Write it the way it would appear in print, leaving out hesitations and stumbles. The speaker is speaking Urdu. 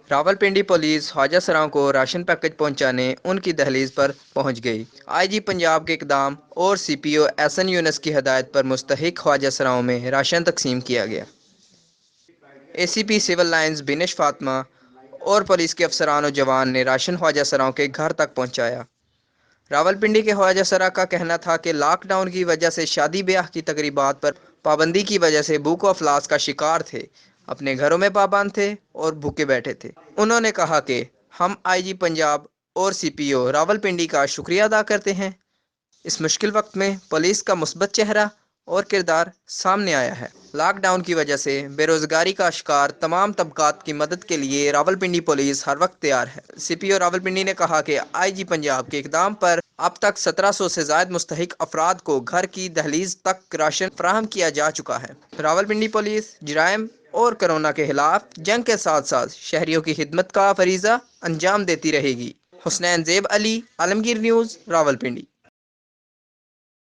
راولپنڈی پولیس خواجہ سراؤں کو راشن پیکج پہنچانے ان کی دہلیز پر پہنچ گئی۔ آئی جی پنجاب کے اقدام اور سی پی او ایس این یونس کی ہدایت پر مستحق خواجہ سراؤں میں راشن تقسیم کیا گیا۔ اے سی پی سول لائنز بینش فاطمہ اور پولیس کے افسران و جوان نے راشن خواجہ سراؤں کے گھر تک پہنچایا۔ راولپنڈی کے خواجہ سرا کا کہنا تھا کہ لاک ڈاؤن کی وجہ سے شادی بیاہ کی تقریبات پر پابندی کی وجہ سے بھوک و افلاس کا شکار تھے، اپنے گھروں میں پابند تھے اور بھوکے بیٹھے تھے۔ انہوں نے کہا کہ ہم آئی جی پنجاب اور سی پی او راولپنڈی کا شکریہ ادا کرتے ہیں۔ اس مشکل وقت میں پولیس کا مثبت چہرہ اور کردار سامنے آیا ہے۔ لاک ڈاؤن کی وجہ سے بے روزگاری کا شکار تمام طبقات کی مدد کے لیے راولپنڈی پولیس ہر وقت تیار ہے۔ سی پی او راولپنڈی نے کہا کہ آئی جی پنجاب کے اقدام پر اب تک 1700 سے زائد مستحق افراد کو گھر کی دہلیز تک راشن فراہم کیا جا چکا ہے۔ راولپنڈی پولیس جرائم اور کورونا کے خلاف جنگ کے ساتھ ساتھ شہریوں کی خدمت کا فریضہ انجام دیتی رہے گی۔ حسنین زیب علی، عالمگیر نیوز، راولپنڈی۔